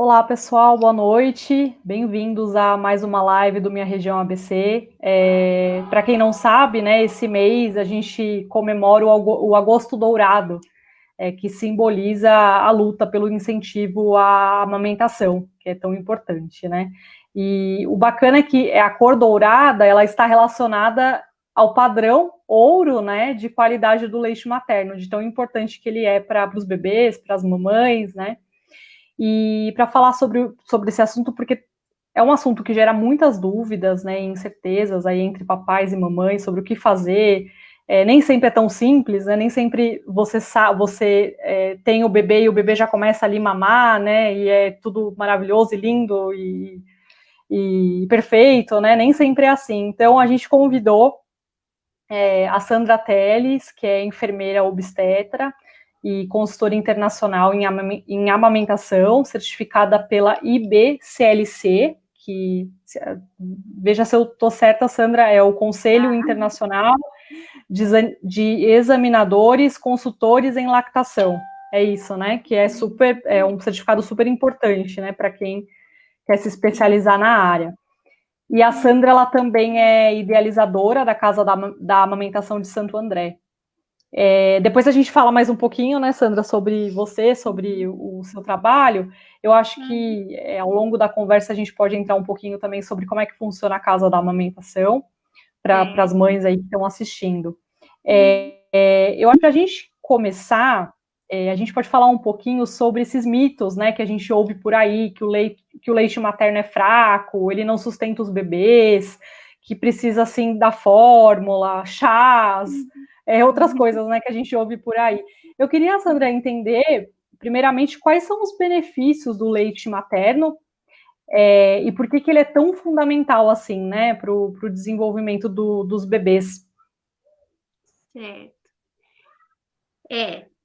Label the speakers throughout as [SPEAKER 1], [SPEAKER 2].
[SPEAKER 1] Olá, pessoal, boa noite. Bem-vindos a mais uma live do Minha Região ABC. Para quem não sabe, né, esse mês a gente comemora o Agosto Dourado, que simboliza a luta pelo incentivo à amamentação, que é tão importante, né? E o bacana é que a cor dourada, ela está relacionada ao padrão ouro, né, de qualidade do leite materno, de tão importante que ele é para os bebês, para as mamães, né? E para falar sobre esse assunto, porque é um assunto que gera muitas dúvidas, né, e incertezas aí entre papais e mamães sobre o que fazer. Nem sempre é tão simples, né? Nem sempre você tem o bebê e o bebê já começa ali a mamar, né? E é tudo maravilhoso e lindo e perfeito, né? Nem sempre é assim. Então a gente convidou a Sandra Teles, que é enfermeira obstetra e consultora internacional em amamentação, certificada pela IBCLC, que, veja se eu estou certa, Sandra, é o Conselho Internacional de Examinadores Consultores em Lactação. É isso, né? Que é um certificado super importante, né, para quem quer se especializar na área. E a Sandra, ela também é idealizadora da Casa da Amamentação de Santo André. Depois a gente fala mais um pouquinho, né, Sandra, sobre você, sobre o seu trabalho. Eu acho que ao longo da conversa a gente pode entrar um pouquinho também sobre como é que funciona a Casa da Amamentação para as mães aí que estão assistindo. Eu acho que a gente começar, a gente pode falar um pouquinho sobre esses mitos, né, que a gente ouve por aí, que o leite materno é fraco, ele não sustenta os bebês, que precisa, assim, da fórmula, chás, outras coisas, né, que a gente ouve por aí. Eu queria, Sandra, entender, primeiramente, quais são os benefícios do leite materno e por que ele é tão fundamental, assim, né, para o desenvolvimento dos bebês.
[SPEAKER 2] Certo.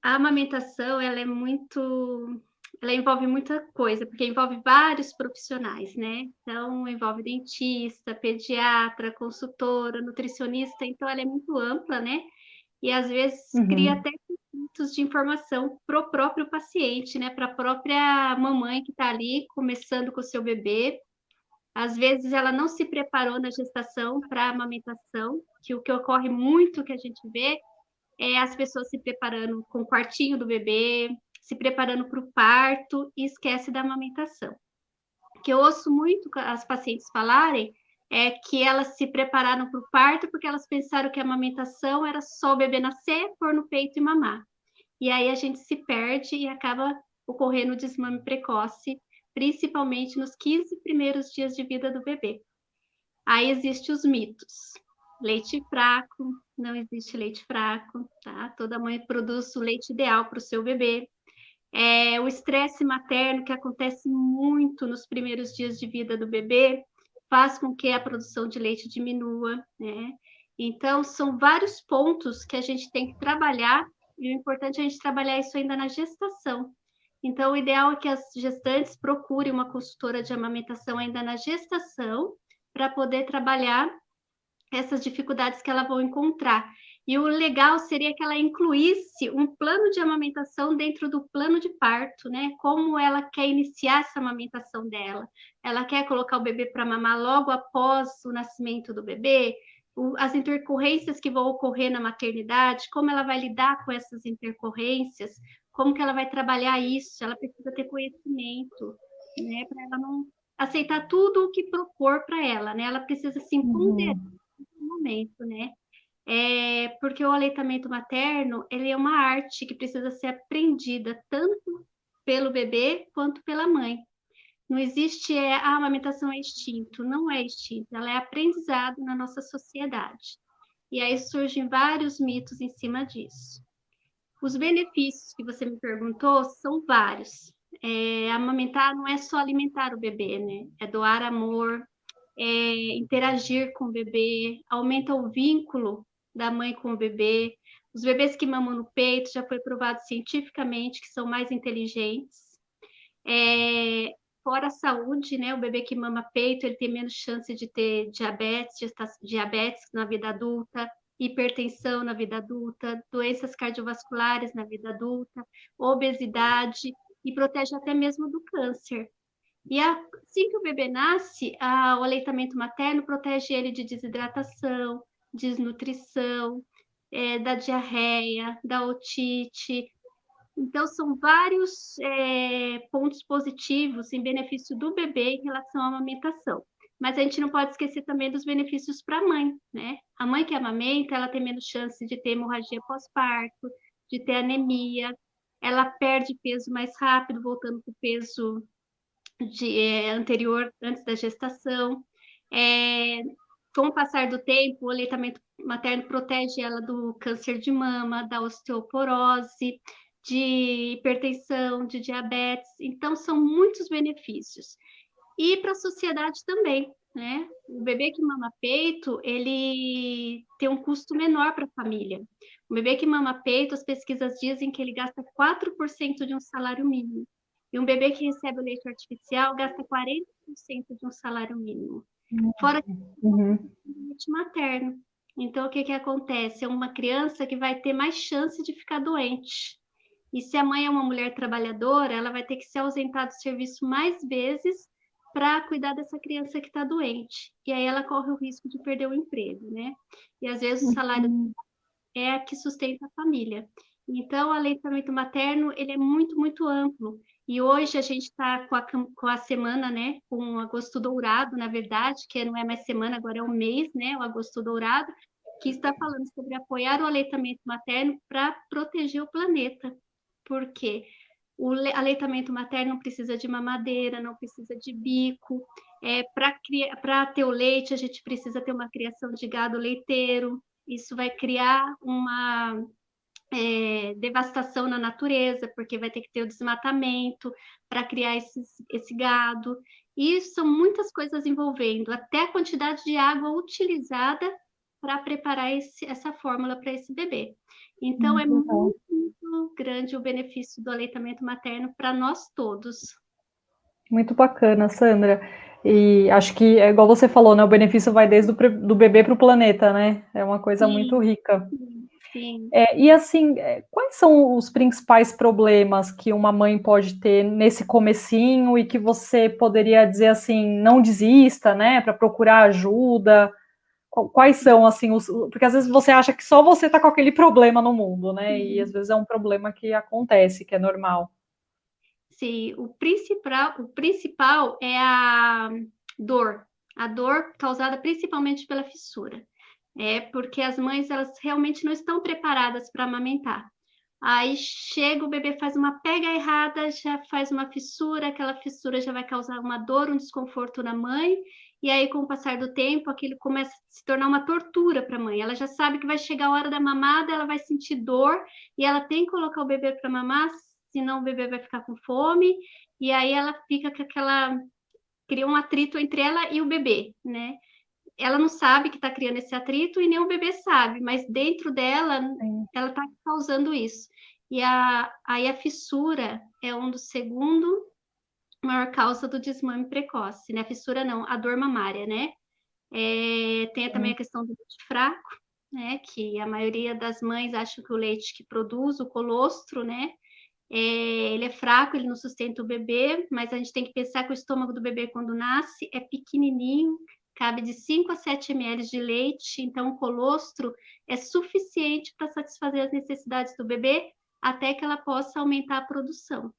[SPEAKER 2] A amamentação, ela envolve muita coisa, porque envolve vários profissionais, né? Então, envolve dentista, pediatra, consultora, nutricionista, então ela é muito ampla, né? E às vezes cria
[SPEAKER 1] Uhum.
[SPEAKER 2] até conflitos de informação para o próprio paciente, né? Para a própria mamãe que está ali começando com o seu bebê. Às vezes ela não se preparou na gestação para a amamentação, que o que ocorre muito que a gente vê as pessoas se preparando com o quartinho do bebê, se preparando para o parto e esquece da amamentação. O que eu ouço muito as pacientes falarem é que elas se prepararam para o parto porque elas pensaram que a amamentação era só o bebê nascer, pôr no peito e mamar. E aí a gente se perde e acaba ocorrendo o desmame precoce, principalmente nos 15 primeiros dias de vida do bebê. Aí existem os mitos. Leite fraco, não existe leite fraco, tá? Toda mãe produz o leite ideal para o seu bebê. O estresse materno, que acontece muito nos primeiros dias de vida do bebê, faz com que a produção de leite diminua, né? Então, são vários pontos que a gente tem que trabalhar, e o importante é a gente trabalhar isso ainda na gestação. Então, o ideal é que as gestantes procurem uma consultora de amamentação ainda na gestação, para poder trabalhar essas dificuldades que ela vão encontrar. E o legal seria que ela incluísse um plano de amamentação dentro do plano de parto, né? Como ela quer iniciar essa amamentação dela. Ela quer colocar o bebê para mamar logo após o nascimento do bebê, as intercorrências que vão ocorrer na maternidade, como ela vai lidar com essas intercorrências, como que ela vai trabalhar isso, ela precisa ter conhecimento, né? Para ela não aceitar tudo o que propor para ela, né? Ela precisa se ponderar
[SPEAKER 1] Uhum.
[SPEAKER 2] no momento, né? Porque o aleitamento materno, ele é uma arte que precisa ser aprendida tanto pelo bebê quanto pela mãe. Não existe a amamentação é extinto, não é extinto, ela é aprendizado na nossa sociedade. E aí surgem vários mitos em cima disso. Os benefícios que você me perguntou são vários. Amamentar não é só alimentar o bebê, né? É doar amor, interagir com o bebê, aumenta o vínculo da mãe com o bebê. Os bebês que mamam no peito já foi provado cientificamente que são mais inteligentes. É, Fora a saúde, né? O bebê que mama peito, ele tem menos chance de ter diabetes na vida adulta, hipertensão na vida adulta, doenças cardiovasculares na vida adulta, obesidade e protege até mesmo do câncer. E assim que o bebê nasce, o aleitamento materno protege ele de desidratação, desnutrição, da diarreia, da otite. Então, são vários pontos positivos em benefício do bebê em relação à amamentação. Mas a gente não pode esquecer também dos benefícios para a mãe, né? A mãe que amamenta, ela tem menos chance de ter hemorragia pós-parto, de ter anemia, ela perde peso mais rápido, voltando para o peso anterior, antes da gestação. É, com o passar do tempo, o aleitamento materno protege ela do câncer de mama, da osteoporose, de hipertensão, de diabetes. Então, são muitos benefícios. E para a sociedade também, né? O bebê que mama peito, ele tem um custo menor para a família. O bebê que mama peito, as pesquisas dizem que ele gasta 4% de um salário mínimo. E um bebê que recebe o leite artificial gasta 40% de um salário mínimo. Fora
[SPEAKER 1] Uhum.
[SPEAKER 2] o leite materno. Então, o que acontece? É uma criança que vai ter mais chance de ficar doente. E se a mãe é uma mulher trabalhadora, ela vai ter que se ausentar do serviço mais vezes para cuidar dessa criança que está doente. E aí ela corre o risco de perder o emprego, né? E às vezes o salário
[SPEAKER 1] Uhum.
[SPEAKER 2] é a que sustenta a família. Então, o aleitamento materno, ele é muito, muito amplo. E hoje a gente está com a semana, né, com o Agosto Dourado, na verdade, que não é mais semana, agora é um mês, né, o Agosto Dourado, que está falando sobre apoiar o aleitamento materno para proteger o planeta. Por quê? O aleitamento materno não precisa de mamadeira, não precisa de bico. Para ter o leite, a gente precisa ter uma criação de gado leiteiro. Isso vai criar uma devastação na natureza, porque vai ter que ter o desmatamento para criar esse gado. E são muitas coisas envolvendo, até a quantidade de água utilizada para preparar essa fórmula para esse bebê. Então, é
[SPEAKER 1] Muito bom.
[SPEAKER 2] muito, muito grande o benefício do aleitamento materno para nós todos.
[SPEAKER 1] Muito bacana, Sandra. E acho que é igual você falou, né? O benefício vai desde do bebê para o planeta, né? É uma coisa muito
[SPEAKER 2] Sim,
[SPEAKER 1] rica.
[SPEAKER 2] sim, sim.
[SPEAKER 1] E assim, quais são os principais problemas que uma mãe pode ter nesse comecinho e que você poderia dizer assim, não desista, né? Para procurar ajuda? Quais são assim os. Porque às vezes você acha que só você está com aquele problema no mundo, né? E às vezes é um problema que acontece, que é normal.
[SPEAKER 2] Sim, o principal é a dor causada principalmente pela fissura. É porque as mães elas realmente não estão preparadas para amamentar. Aí chega o bebê faz uma pega errada, já faz uma fissura, aquela fissura já vai causar uma dor, um desconforto na mãe, e aí com o passar do tempo, aquilo começa a se tornar uma tortura para a mãe. Ela já sabe que vai chegar a hora da mamada, ela vai sentir dor e ela tem que colocar o bebê para mamar, senão o bebê vai ficar com fome, e aí ela fica com aquela cria um atrito entre ela e o bebê, né? Ela não sabe que está criando esse atrito e nem o bebê sabe, mas dentro dela,
[SPEAKER 1] Sim.
[SPEAKER 2] ela está causando isso. E aí a fissura é um dos segundo maior causa do desmame precoce, né? A fissura não, a dor mamária, né? Tem também a questão do leite fraco, né? Que a maioria das mães acha que o leite que produz, o colostro, né? Ele é fraco, ele não sustenta o bebê, mas a gente tem que pensar que o estômago do bebê, quando nasce, é pequenininho, cabe de 5 a 7 ml de leite, então o colostro é suficiente para satisfazer as necessidades do bebê até que ela possa aumentar a produção.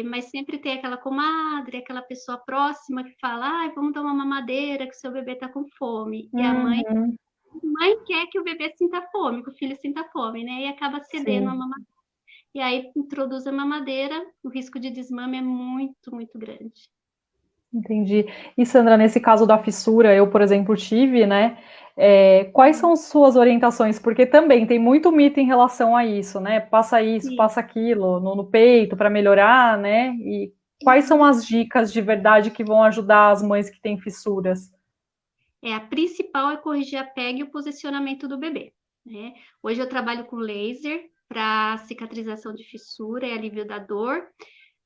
[SPEAKER 2] Mas sempre tem aquela comadre, aquela pessoa próxima que fala, vamos dar uma mamadeira que o seu bebê está com fome. E
[SPEAKER 1] Uhum,
[SPEAKER 2] a mãe quer que o bebê sinta fome, que o filho sinta fome, né? E acaba cedendo a
[SPEAKER 1] sim.
[SPEAKER 2] mamadeira. E aí introduz a mamadeira, o risco de desmame é muito, muito grande.
[SPEAKER 1] Entendi. E Sandra, nesse caso da fissura, eu, por exemplo, tive, né? Quais são suas orientações? Porque também tem muito mito em relação a isso, né? Passa isso,
[SPEAKER 2] Sim.
[SPEAKER 1] passa aquilo no peito para melhorar, né? E quais são
[SPEAKER 2] Uhum.
[SPEAKER 1] as dicas de verdade que vão ajudar as mães que têm fissuras?
[SPEAKER 2] A principal é corrigir a pega e o posicionamento do bebê, né? Hoje eu trabalho com laser para cicatrização de fissura e alívio da dor,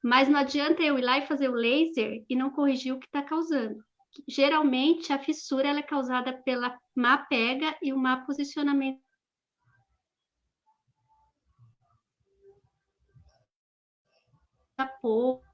[SPEAKER 2] mas não adianta eu ir lá e fazer o laser e não corrigir o que está causando. Geralmente a fissura ela é causada pela má pega e o má posicionamento da polpa,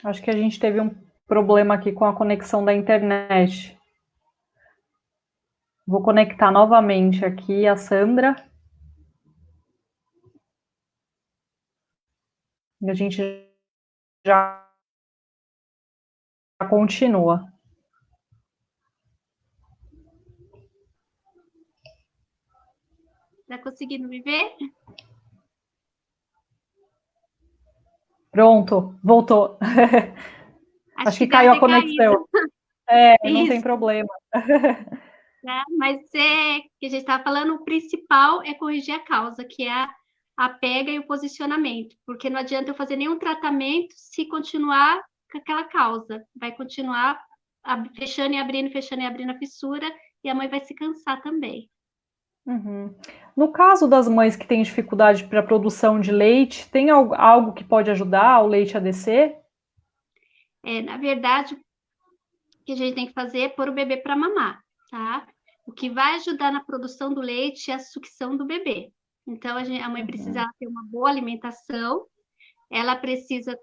[SPEAKER 1] Acho que a gente teve um problema aqui com a conexão da internet. Vou conectar novamente aqui a Sandra e a gente já continua.
[SPEAKER 2] Tá conseguindo me ver?
[SPEAKER 1] Pronto, voltou.
[SPEAKER 2] Acho
[SPEAKER 1] Acho
[SPEAKER 2] que
[SPEAKER 1] que
[SPEAKER 2] deve
[SPEAKER 1] caiu a
[SPEAKER 2] ter caído.
[SPEAKER 1] conexão. É, não tem
[SPEAKER 2] Isso,
[SPEAKER 1] problema.
[SPEAKER 2] né? Mas é que a gente estava falando, o principal é corrigir a causa, que é a pega e o posicionamento, porque não adianta eu fazer nenhum tratamento se continuar com aquela causa. Vai continuar fechando e abrindo a fissura, e a mãe vai se cansar também.
[SPEAKER 1] Uhum. No caso das mães que têm dificuldade para a produção de leite, tem algo que pode ajudar o leite a descer?
[SPEAKER 2] Na verdade, o que a gente tem que fazer é pôr o bebê para mamar, tá? O que vai ajudar na produção do leite é a sucção do bebê. Então, a mãe precisa
[SPEAKER 1] Uhum.
[SPEAKER 2] ter uma boa alimentação, ela precisa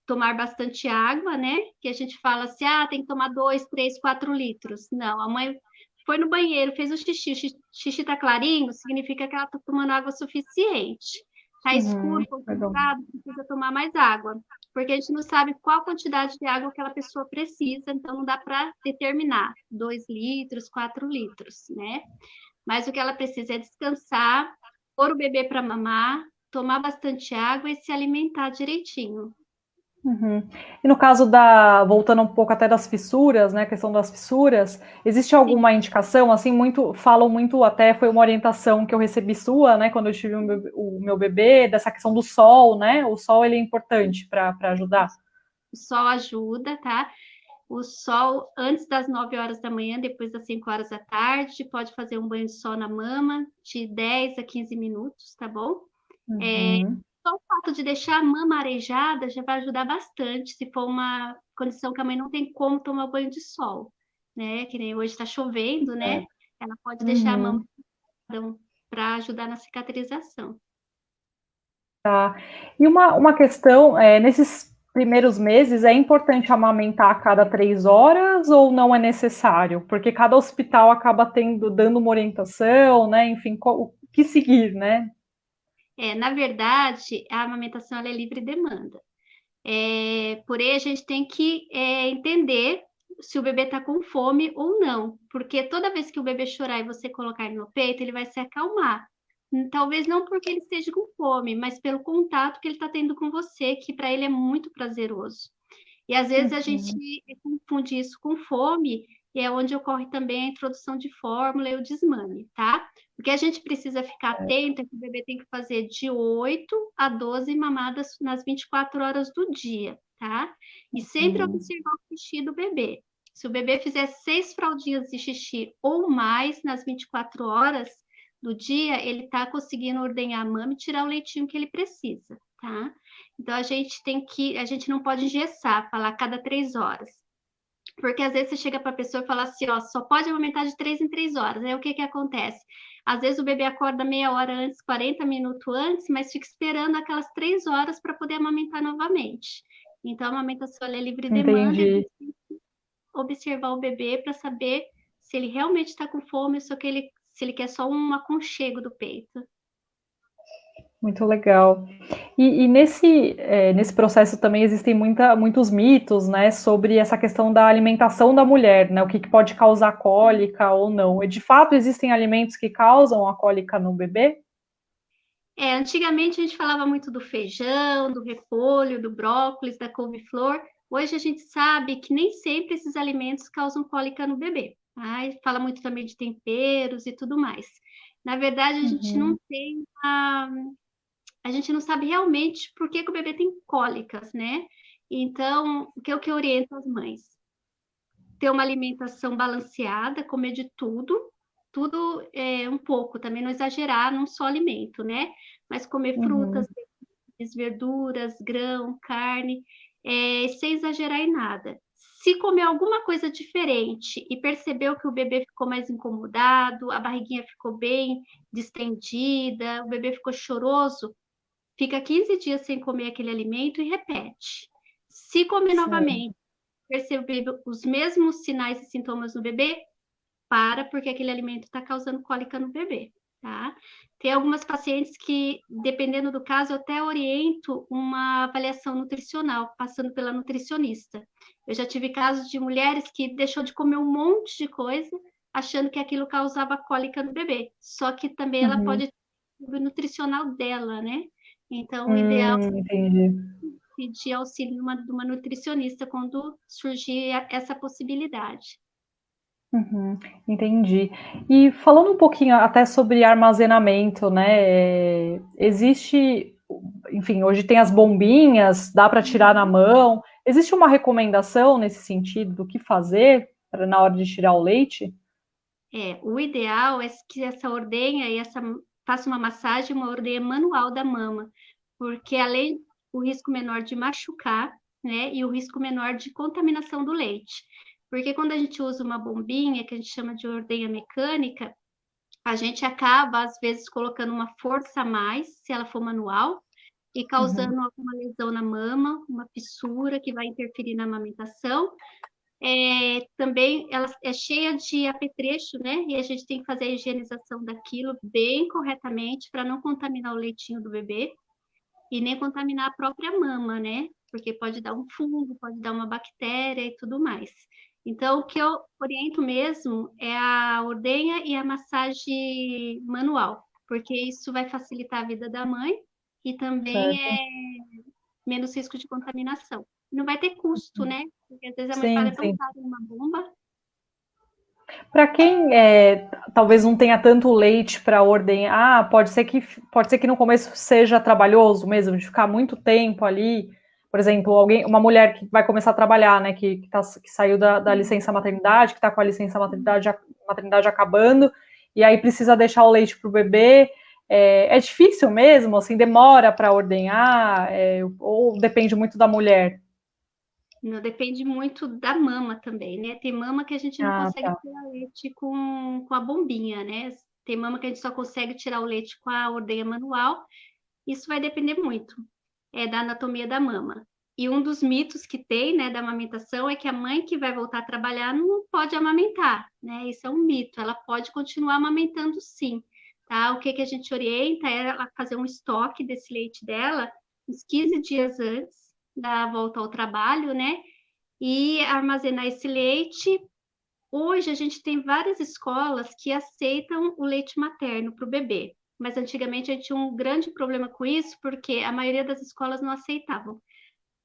[SPEAKER 2] tomar bastante água, né? Que a gente fala assim, tem que tomar 2, 3, 4 litros. Não, a mãe foi no banheiro, fez o xixi tá clarinho, significa que ela tá tomando água suficiente. Tá escuro,
[SPEAKER 1] Uhum. Legal.
[SPEAKER 2] concentrado, precisa tomar mais água. Porque a gente não sabe qual quantidade de água aquela pessoa precisa, então não dá para determinar 2 litros, 4 litros, né? Mas o que ela precisa é descansar, pôr o bebê para mamar, tomar bastante água e se alimentar direitinho.
[SPEAKER 1] Uhum. E no caso voltando um pouco até das fissuras, né, a questão das fissuras, existe alguma indicação, assim, falam muito, até foi uma orientação que eu recebi sua, né, quando eu tive o meu bebê, dessa questão do sol, né, o sol ele é importante para ajudar.
[SPEAKER 2] O sol ajuda, tá? O sol antes das 9 horas da manhã, depois das 5 horas da tarde, pode fazer um banho de sol na mama de 10 a 15 minutos, tá bom?
[SPEAKER 1] Uhum.
[SPEAKER 2] Só o fato de deixar a mama arejada já vai ajudar bastante, se for uma condição que a mãe não tem como tomar banho de sol, né? Que nem hoje está chovendo, né?
[SPEAKER 1] É.
[SPEAKER 2] Ela pode deixar a mama
[SPEAKER 1] Uhum.
[SPEAKER 2] para ajudar na cicatrização.
[SPEAKER 1] Tá. E uma questão, nesses primeiros meses, é importante amamentar a cada 3 horas ou não é necessário? Porque cada hospital acaba dando uma orientação, né? Enfim, o que seguir, né?
[SPEAKER 2] Na verdade, a amamentação ela é livre demanda. Porém, a gente tem que entender se o bebê está com fome ou não, porque toda vez que o bebê chorar e você colocar ele no peito, ele vai se acalmar. Talvez não porque ele esteja com fome, mas pelo contato que ele está tendo com você, que para ele é muito prazeroso. E às vezes a gente
[SPEAKER 1] Uhum.
[SPEAKER 2] confunde isso com fome, e é onde ocorre também a introdução de fórmula e o desmame, tá? O que a gente precisa ficar atento é que o bebê tem que fazer de 8 a 12 mamadas nas 24 horas do dia, tá? E sempre
[SPEAKER 1] Uhum.
[SPEAKER 2] observar o xixi do bebê. Se o bebê fizer 6 fraldinhas de xixi ou mais nas 24 horas do dia, ele está conseguindo ordenhar a mama e tirar o leitinho que ele precisa, tá? Então a gente não pode engessar, falar a cada 3 horas. Porque às vezes você chega para a pessoa e fala assim, ó, só pode amamentar de 3 em 3 horas. Aí o que que acontece? Às vezes o bebê acorda meia hora antes, 40 minutos antes, mas fica esperando aquelas 3 horas para poder amamentar novamente. Então a amamentação é livre demanda e a
[SPEAKER 1] Entendi.
[SPEAKER 2] gente tem que observar o bebê para saber se ele realmente está com fome, se ele quer só um aconchego do peito.
[SPEAKER 1] Muito legal. E nesse processo também existem muitos mitos, né, sobre essa questão da alimentação da mulher, né, o que pode causar cólica ou não. E de fato existem alimentos que causam a cólica no bebê?
[SPEAKER 2] Antigamente a gente falava muito do feijão, do repolho, do brócolis, da couve-flor. Hoje a gente sabe que nem sempre esses alimentos causam cólica no bebê, tá? E fala muito também de temperos e tudo mais. Na verdade, a gente não
[SPEAKER 1] Uhum.
[SPEAKER 2] tem a gente não sabe realmente por que que o bebê tem cólicas, né? Então, o que eu oriento as mães? Ter uma alimentação balanceada, comer de tudo, tudo um pouco, também não exagerar num só alimento, né? Mas comer frutas,
[SPEAKER 1] Uhum.
[SPEAKER 2] verduras, grão, carne, sem exagerar em nada. Se comer alguma coisa diferente e percebeu que o bebê ficou mais incomodado, a barriguinha ficou bem distendida, o bebê ficou choroso, fica 15 dias sem comer aquele alimento e repete. Se comer
[SPEAKER 1] Certo.
[SPEAKER 2] novamente, perceber os mesmos sinais e sintomas no bebê, para, porque aquele alimento está causando cólica no bebê, tá? Tem algumas pacientes que, dependendo do caso, eu até oriento uma avaliação nutricional, passando pela nutricionista. Eu já tive casos de mulheres que deixou de comer um monte de coisa, achando que aquilo causava cólica no bebê. Só que também ela
[SPEAKER 1] Uhum.
[SPEAKER 2] pode ter o nutricional dela, né? Então, o ideal
[SPEAKER 1] Entendi.
[SPEAKER 2] é pedir auxílio de uma nutricionista quando surgir essa possibilidade.
[SPEAKER 1] Uhum, entendi. E falando um pouquinho até sobre armazenamento, né? Existe, enfim, hoje tem as bombinhas, dá para tirar na mão. Existe uma recomendação nesse sentido do que fazer na hora de tirar o leite?
[SPEAKER 2] O ideal é que essa ordenha e essa faça uma massagem, uma ordenha manual da mama, porque além o risco menor de machucar, né, e o risco menor de contaminação do leite. Porque quando a gente usa uma bombinha, que a gente chama de ordenha mecânica, a gente acaba, às vezes, colocando uma força a mais, se ela for manual, e
[SPEAKER 1] Uhum,
[SPEAKER 2] causando alguma lesão na mama, uma fissura que vai interferir na amamentação, também ela é cheia de apetrecho, né? E a gente tem que fazer a higienização daquilo bem corretamente para não contaminar o leitinho do bebê e nem contaminar a própria mama, né? Porque pode dar um fungo, pode dar uma bactéria e tudo mais. Então, o que eu oriento mesmo é a ordenha e a massagem manual, porque isso vai facilitar a vida da mãe e também
[SPEAKER 1] certo.
[SPEAKER 2] menos risco de contaminação. Não vai ter custo, né? Porque às vezes a mãe
[SPEAKER 1] Sim,
[SPEAKER 2] paga tão
[SPEAKER 1] sim.
[SPEAKER 2] caro numa bomba.
[SPEAKER 1] Para quem talvez não tenha tanto leite para ordenhar, pode ser que no começo seja trabalhoso mesmo, de ficar muito tempo ali. Por exemplo, uma mulher que vai começar a trabalhar, né, que saiu da licença maternidade, que está com a licença maternidade acabando, e aí precisa deixar o leite para o bebê. É difícil mesmo, assim, demora para ordenhar, ou depende muito da mulher?
[SPEAKER 2] Não, depende muito da mama também, né? Tem mama que a gente não
[SPEAKER 1] Ah,
[SPEAKER 2] consegue
[SPEAKER 1] tá.
[SPEAKER 2] tirar leite com a bombinha, né? Tem mama que a gente só consegue tirar o leite com a ordenha manual. Isso vai depender muito, da anatomia da mama. E um dos mitos que tem, né, da amamentação é que a mãe que vai voltar a trabalhar não pode amamentar, né? Isso é um mito. Ela pode continuar amamentando, sim, tá? O que que a gente orienta é ela fazer um estoque desse leite dela uns 15 dias antes da volta ao trabalho, né? E armazenar esse leite. Hoje a gente tem várias escolas que aceitam o leite materno para o bebê, mas antigamente a gente tinha um grande problema com isso, porque a maioria das escolas não aceitavam.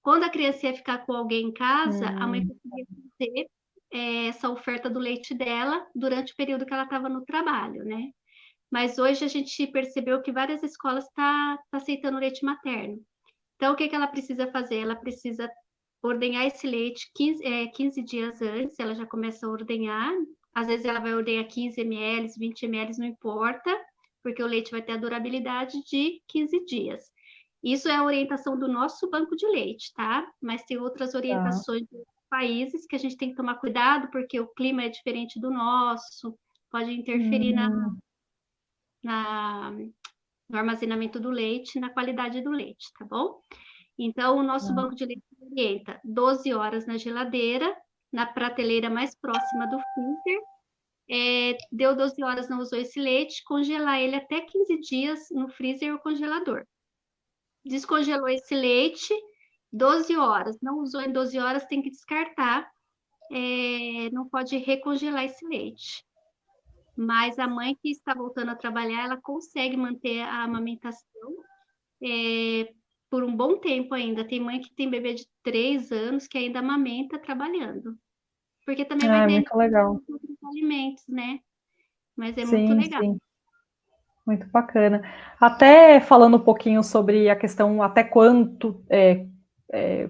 [SPEAKER 2] Quando a criança ia ficar com alguém em casa, a mãe
[SPEAKER 1] Hum,
[SPEAKER 2] conseguia fazer essa oferta do leite dela durante o período que ela estava no trabalho, né? Mas hoje a gente percebeu que várias escolas tá aceitando o leite materno. Então, o que que ela precisa fazer? Ela precisa ordenhar esse leite 15 dias antes, ela já começa a ordenhar. Às vezes ela vai ordenhar 15 ml, 20 ml, não importa, porque o leite vai ter a durabilidade de 15 dias. Isso é a orientação do nosso banco de leite, tá? Mas tem outras
[SPEAKER 1] tá.
[SPEAKER 2] orientações de outros países que a gente tem que tomar cuidado, porque o clima é diferente do nosso, pode interferir
[SPEAKER 1] Hum,
[SPEAKER 2] na, no armazenamento do leite, na qualidade do leite, tá bom? Então, o nosso
[SPEAKER 1] tá.
[SPEAKER 2] banco de leite orienta 12 horas na geladeira, na prateleira mais próxima do freezer. Deu 12 horas, não usou esse leite, congelar ele até 15 dias no freezer ou congelador. Descongelou esse leite, 12 horas, não usou em 12 horas, tem que descartar, não pode recongelar esse leite. Mas a mãe que está voltando a trabalhar, ela consegue manter a amamentação por um bom tempo ainda. Tem mãe que tem bebê de 3 anos que ainda amamenta trabalhando. Porque também vai
[SPEAKER 1] Ah, é
[SPEAKER 2] ter
[SPEAKER 1] muito legal.
[SPEAKER 2] outros alimentos, né? Mas é muito
[SPEAKER 1] Sim,
[SPEAKER 2] legal.
[SPEAKER 1] sim, muito bacana. Até falando um pouquinho sobre a questão até quanto,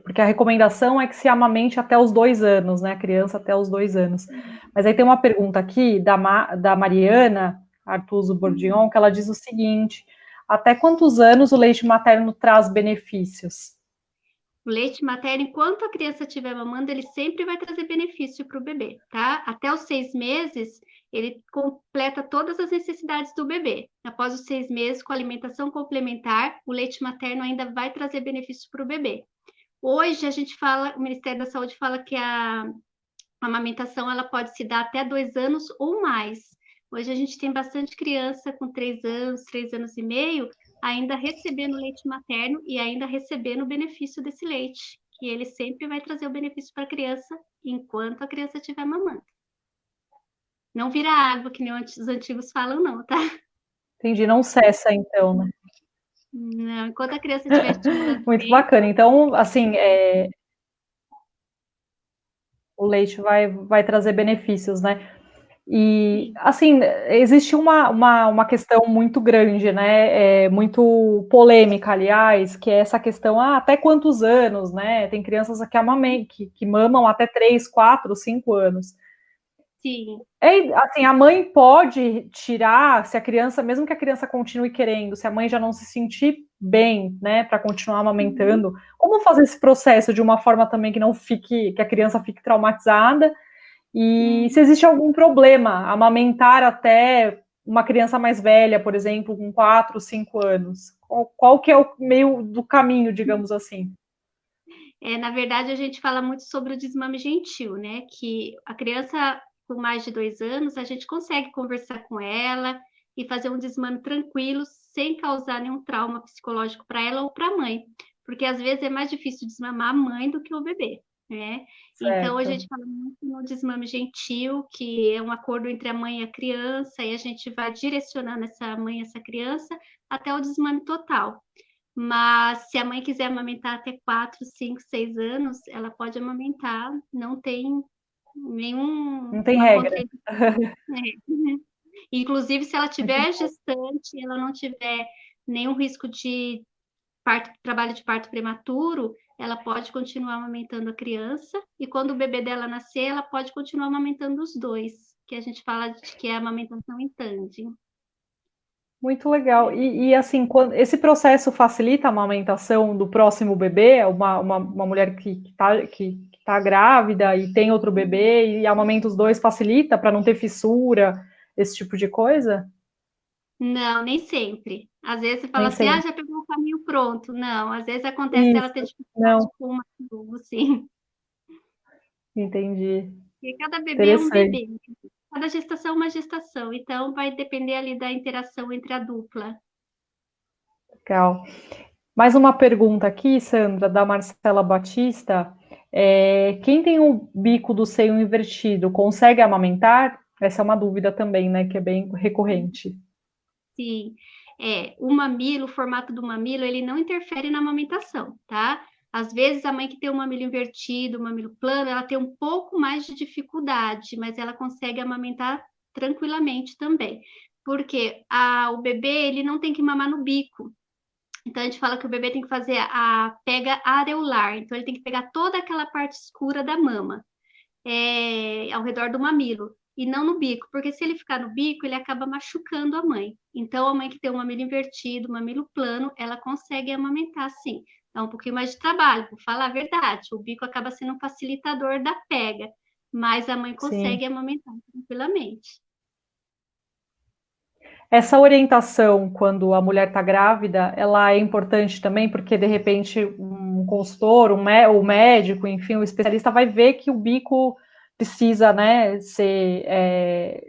[SPEAKER 1] porque a recomendação é que se amamente até os 2 anos, né? A criança até os 2 anos. Mas aí tem uma pergunta aqui da Mariana Artuso Bordion, que ela diz o seguinte: até quantos anos o leite materno traz benefícios?
[SPEAKER 2] O leite materno, enquanto a criança estiver mamando, ele sempre vai trazer benefício para o bebê, tá? Até os 6 meses, ele completa todas as necessidades do bebê. Após os 6 meses, com alimentação complementar, o leite materno ainda vai trazer benefício para o bebê. Hoje a gente fala, o Ministério da Saúde fala que a amamentação ela pode se dar até 2 anos ou mais. Hoje a gente tem bastante criança com 3 anos, 3 anos e meio, ainda recebendo leite materno e ainda recebendo o benefício desse leite, que ele sempre vai trazer o benefício para a criança enquanto a criança estiver mamando. Não vira água, que nem os antigos falam, não, tá?
[SPEAKER 1] Entendi, não cessa então, né?
[SPEAKER 2] Não, enquanto a criança estiver estimulando
[SPEAKER 1] Muito
[SPEAKER 2] bem,
[SPEAKER 1] bacana. Então, assim, o leite vai trazer benefícios, né? E,
[SPEAKER 2] sim.
[SPEAKER 1] assim, existe uma questão muito grande, né? Muito polêmica, aliás, que é essa questão, até quantos anos, né? Tem crianças que mamam até 3, 4, 5 anos.
[SPEAKER 2] Sim.
[SPEAKER 1] Assim, a mãe pode tirar, se a criança, mesmo que a criança continue querendo, se a mãe já não se sentir bem, né, para continuar
[SPEAKER 2] Uhum.
[SPEAKER 1] amamentando, como fazer esse processo de uma forma também que não fique, que a criança fique traumatizada, e se
[SPEAKER 2] Uhum.
[SPEAKER 1] existe algum problema amamentar até uma criança mais velha, por exemplo, com 4, 5 anos? Qual que é o meio do caminho, digamos assim?
[SPEAKER 2] Na verdade, a gente fala muito sobre o desmame gentil, né? Que a criança com mais de 2 anos, a gente consegue conversar com ela e fazer um desmame tranquilo, sem causar nenhum trauma psicológico para ela ou para a mãe. Porque às vezes é mais difícil desmamar a mãe do que o bebê, né? Então a
[SPEAKER 1] Certo.
[SPEAKER 2] gente fala muito no desmame gentil, que é um acordo entre a mãe e a criança, e a gente vai direcionando essa mãe e essa criança até o desmame total. Mas se a mãe quiser amamentar até 4, 5, 6 anos, ela pode amamentar, não tem
[SPEAKER 1] Não tem
[SPEAKER 2] nenhuma
[SPEAKER 1] regra.
[SPEAKER 2] contraindicação, né? Inclusive, se ela tiver gestante, ela não tiver nenhum risco de trabalho de parto prematuro, ela pode continuar amamentando a criança, e quando o bebê dela nascer, ela pode continuar amamentando os dois, que a gente fala de que é a amamentação em tandem.
[SPEAKER 1] Muito legal. Assim, esse processo facilita a amamentação do próximo bebê? Uma mulher que tá grávida e tem outro bebê e amamenta os dois facilita para não ter fissura, esse tipo de coisa?
[SPEAKER 2] Não, nem sempre. Às vezes você fala
[SPEAKER 1] Nem
[SPEAKER 2] assim,
[SPEAKER 1] sempre.
[SPEAKER 2] já pegou o caminho pronto. Não, às vezes acontece dela ter
[SPEAKER 1] Isso. Não,
[SPEAKER 2] dificuldade com uma novo, sim.
[SPEAKER 1] entendi.
[SPEAKER 2] Porque cada bebê é um
[SPEAKER 1] Interessante.
[SPEAKER 2] bebê, né? Cada gestação é uma gestação. Então, vai depender ali da interação entre a dupla.
[SPEAKER 1] Legal. Mais uma pergunta aqui, Sandra, da Marcela Batista. Quem tem o bico do seio invertido consegue amamentar? Essa é uma dúvida também, né, que é bem recorrente.
[SPEAKER 2] Sim, o mamilo, o formato do mamilo, ele não interfere na amamentação, tá? Às vezes a mãe que tem o mamilo invertido, o mamilo plano, ela tem um pouco mais de dificuldade, mas ela consegue amamentar tranquilamente também. Porque o bebê, ele não tem que mamar no bico. Então a gente fala que o bebê tem que fazer a pega areolar, então ele tem que pegar toda aquela parte escura da mama ao redor do mamilo e não no bico, porque se ele ficar no bico, ele acaba machucando a mãe. Então, a mãe que tem o mamilo invertido, o mamilo plano, ela consegue amamentar sim. Dá um pouquinho mais de trabalho, por falar a verdade. O bico acaba sendo um facilitador da pega, mas a mãe
[SPEAKER 1] Sim.
[SPEAKER 2] consegue amamentar tranquilamente.
[SPEAKER 1] Essa orientação, quando a mulher está grávida, ela é importante também, porque de repente um consultor, o médico, enfim, o especialista vai ver que o bico precisa, né,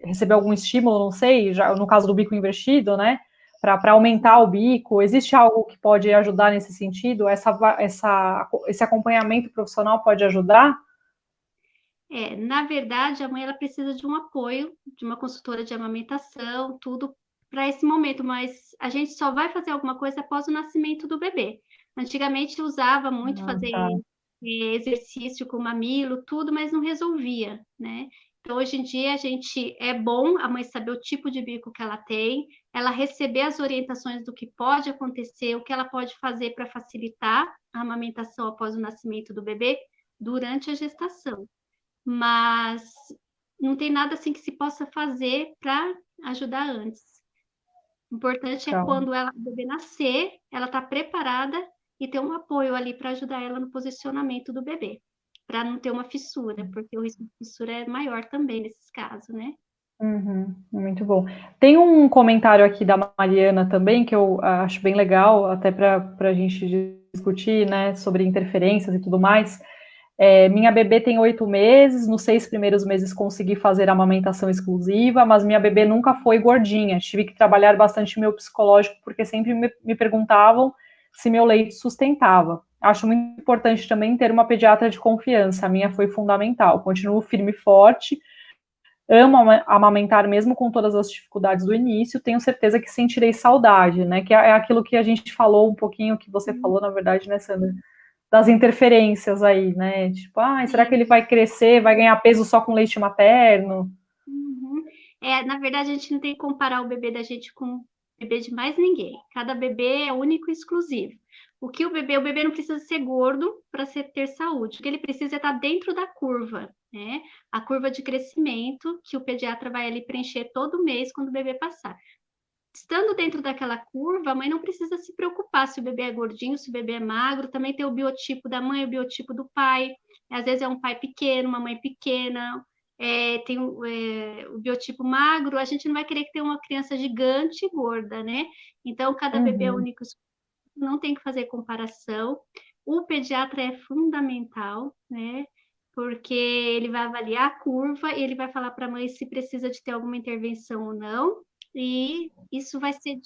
[SPEAKER 1] receber algum estímulo, não sei, já no caso do bico invertido, né, para aumentar o bico. Existe algo que pode ajudar nesse sentido? Esse acompanhamento profissional pode ajudar?
[SPEAKER 2] Na verdade, a mãe ela precisa de um apoio, de uma consultora de amamentação, tudo para esse momento, mas a gente só vai fazer alguma coisa após o nascimento do bebê. Antigamente usava muito
[SPEAKER 1] Ah,
[SPEAKER 2] fazer
[SPEAKER 1] tá.
[SPEAKER 2] exercício com mamilo, tudo, mas não resolvia, né? Então, hoje em dia, é bom a mãe saber o tipo de bico que ela tem, ela receber as orientações do que pode acontecer, o que ela pode fazer para facilitar a amamentação após o nascimento do bebê durante a gestação, mas não tem nada assim que se possa fazer para ajudar antes. O importante é
[SPEAKER 1] Legal.
[SPEAKER 2] quando o bebê nascer, ela está preparada e ter um apoio ali para ajudar ela no posicionamento do bebê, para não ter uma fissura, porque o risco de fissura é maior também nesses casos, né?
[SPEAKER 1] Uhum, muito bom. Tem um comentário aqui da Mariana também que eu acho bem legal, até para a gente discutir, né, sobre interferências e tudo mais. Minha bebê tem 8 meses, nos 6 primeiros meses consegui fazer a amamentação exclusiva, mas minha bebê nunca foi gordinha. Tive que trabalhar bastante meu psicológico, porque sempre me perguntavam se meu leite sustentava. Acho muito importante também ter uma pediatra de confiança, a minha foi fundamental. Continuo firme e forte, amo amamentar mesmo com todas as dificuldades do início, tenho certeza que sentirei saudade, né? Que é aquilo que a gente falou um pouquinho, que você falou, na verdade, né, Sandra? Das interferências aí, né? Tipo, será que ele vai crescer, vai ganhar peso só com leite materno?
[SPEAKER 2] Uhum. Na verdade, a gente não tem que comparar o bebê da gente com o bebê de mais ninguém. Cada bebê é único e exclusivo. O bebê não precisa ser gordo para ter saúde. O que ele precisa é estar dentro da curva, né? A curva de crescimento que o pediatra vai ali preencher todo mês quando o bebê passar. Estando dentro daquela curva, a mãe não precisa se preocupar se o bebê é gordinho, se o bebê é magro. Também tem o biotipo da mãe, o biotipo do pai. Às vezes é um pai pequeno, uma mãe pequena. Tem o biotipo magro. A gente não vai querer que tenha uma criança gigante e gorda, né? Então, cada bebê é
[SPEAKER 1] Uhum.
[SPEAKER 2] único, não tem que fazer comparação. O pediatra é fundamental, né? Porque ele vai avaliar a curva e ele vai falar para a mãe se precisa de ter alguma intervenção ou não. E isso vai ser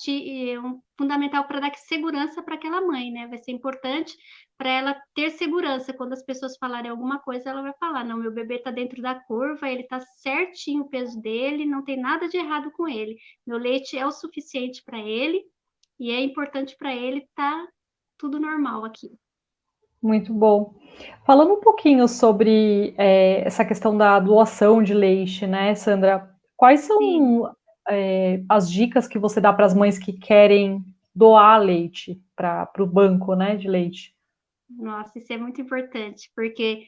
[SPEAKER 2] fundamental para dar segurança para aquela mãe, né? Vai ser importante para ela ter segurança. Quando as pessoas falarem alguma coisa, ela vai falar: não, meu bebê está dentro da curva, ele está certinho o peso dele, não tem nada de errado com ele. Meu leite é o suficiente para ele e é importante para ele estar tudo normal aqui.
[SPEAKER 1] Muito bom. Falando um pouquinho sobre essa questão da doação de leite, né, Sandra? Quais
[SPEAKER 2] Sim.
[SPEAKER 1] são as dicas que você dá para as mães que querem doar leite para o banco, né, de leite?
[SPEAKER 2] Nossa, isso é muito importante, porque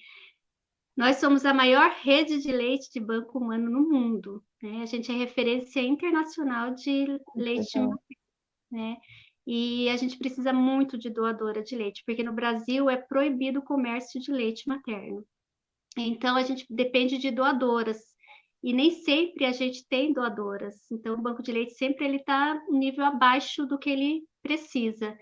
[SPEAKER 2] nós somos a maior rede de leite de banco humano no mundo, né? A gente é referência internacional de leite,
[SPEAKER 1] Legal.
[SPEAKER 2] né? E a gente precisa muito de doadora de leite, porque no Brasil é proibido o comércio de leite materno. Então a gente depende de doadoras. E nem sempre a gente tem doadoras. Então o banco de leite sempre ele está um nível abaixo do que ele precisa.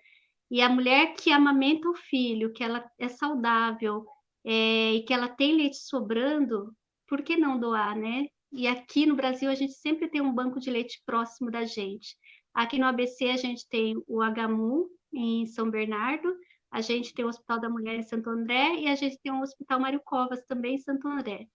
[SPEAKER 2] E a mulher que amamenta o filho, que ela é saudável, e que ela tem leite sobrando, por que não doar, né? E aqui no Brasil a gente sempre tem um banco de leite próximo da gente. Aqui no ABC a gente tem o HMU em São Bernardo, a gente tem o Hospital da Mulher em Santo André e a gente tem o Hospital Mário Covas também em Santo André.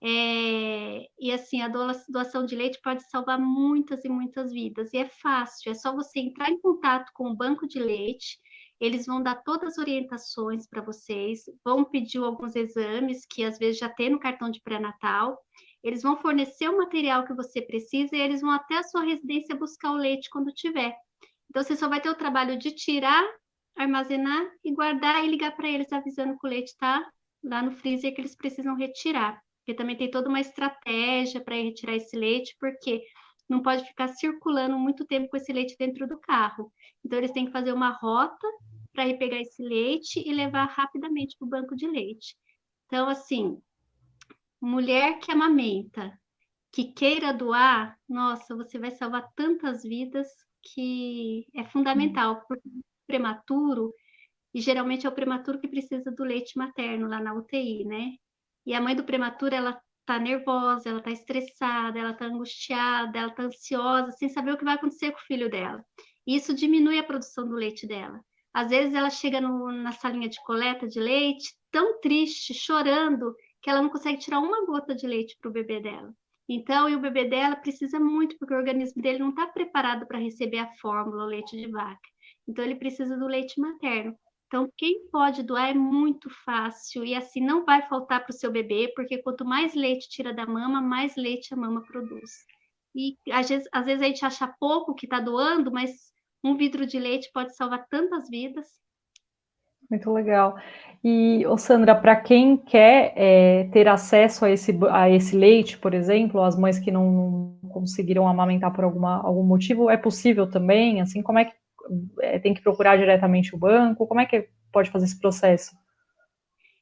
[SPEAKER 2] E assim, a doação de leite pode salvar muitas e muitas vidas. E é fácil, é só você entrar em contato com o banco de leite, eles vão dar todas as orientações para vocês, vão pedir alguns exames que às vezes já tem no cartão de pré-natal, eles vão fornecer o material que você precisa e eles vão até a sua residência buscar o leite quando tiver. Então você só vai ter o trabalho de tirar, armazenar e guardar e ligar para eles avisando que o leite está lá no freezer que eles precisam retirar. Porque também tem toda uma estratégia para retirar esse leite, porque não pode ficar circulando muito tempo com esse leite dentro do carro. Então, eles têm que fazer uma rota para ir pegar esse leite e levar rapidamente para o banco de leite. Então, assim, mulher que amamenta, que queira doar, nossa, você vai salvar tantas vidas que é fundamental, porque o prematuro, e geralmente é o prematuro que precisa do leite materno lá na UTI, né? E a mãe do prematuro, ela tá nervosa, ela tá estressada, ela tá angustiada, ela tá ansiosa, sem saber o que vai acontecer com o filho dela. E isso diminui a produção do leite dela. Às vezes ela chega na salinha de coleta de leite tão triste, chorando, que ela não consegue tirar uma gota de leite para o bebê dela. Então, e o bebê dela precisa muito, porque o organismo dele não está preparado para receber a fórmula, o leite de vaca. Então, ele precisa do leite materno. Então, quem pode doar é muito fácil e assim não vai faltar para o seu bebê, porque quanto mais leite tira da mama, mais leite a mama produz. E às vezes a gente acha pouco que está doando, mas um vidro de leite pode salvar tantas vidas.
[SPEAKER 1] Muito legal. E, Sandra, para quem quer ter acesso a esse leite, por exemplo, as mães que não conseguiram amamentar por algum motivo, é possível também? Assim, como é que tem que procurar diretamente o banco? Como é que pode fazer esse processo?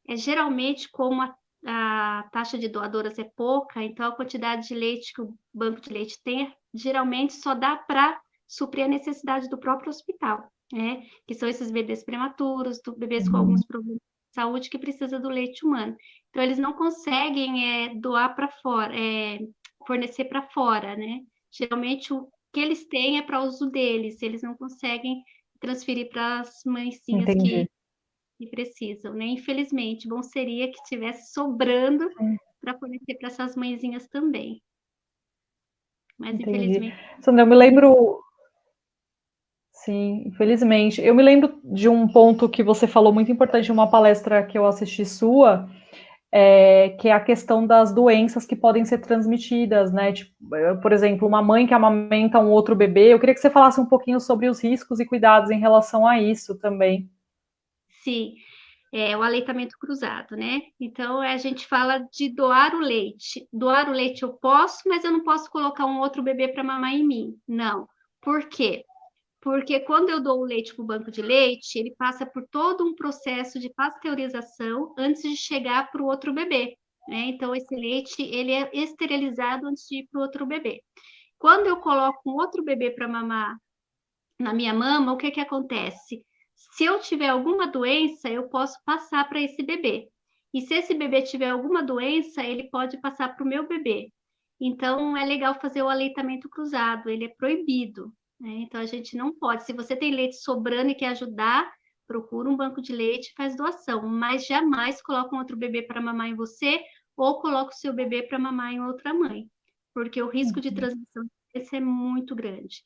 [SPEAKER 2] Geralmente, como a taxa de doadoras é pouca, então a quantidade de leite que o banco de leite tem, geralmente só dá para suprir a necessidade do próprio hospital. né? Que são esses bebês prematuros, bebês com
[SPEAKER 1] Uhum.
[SPEAKER 2] alguns problemas de saúde que precisa do leite humano. Então, eles não conseguem doar para fora, fornecer para fora, né? Geralmente, o que eles têm é para uso deles, eles não conseguem transferir para as mãezinhas
[SPEAKER 1] Entendi.
[SPEAKER 2] que precisam, né? Infelizmente, bom seria que tivesse sobrando
[SPEAKER 1] Sim,
[SPEAKER 2] para fornecer para essas mãezinhas também, mas
[SPEAKER 1] entendi.
[SPEAKER 2] infelizmente.
[SPEAKER 1] Sandra, eu me lembro, sim, infelizmente. Eu me lembro de um ponto que você falou muito importante em uma palestra que eu assisti sua, que é a questão das doenças que podem ser transmitidas, né? Tipo, por exemplo, uma mãe que amamenta um outro bebê. Eu queria que você falasse um pouquinho sobre os riscos e cuidados em relação a isso também.
[SPEAKER 2] Sim, é o aleitamento cruzado, né? Então, a gente fala de doar o leite. Doar o leite eu posso, mas eu não posso colocar um outro bebê para mamar em mim. Não. Por quê? Porque quando eu dou o leite para o banco de leite, ele passa por todo um processo de pasteurização antes de chegar para o outro bebê, né? Então, esse leite, ele é esterilizado antes de ir para o outro bebê. Quando eu coloco um outro bebê para mamar na minha mama, o que que acontece? Se eu tiver alguma doença, eu posso passar para esse bebê. E se esse bebê tiver alguma doença, ele pode passar para o meu bebê. Então, é legal fazer o aleitamento cruzado, ele é proibido, né? Então, a gente não pode. Se você tem leite sobrando e quer ajudar, procura um banco de leite e faz doação, mas jamais coloca um outro bebê para mamar em você ou coloca o seu bebê para mamar em outra mãe, porque o risco de transmissão desse é muito grande.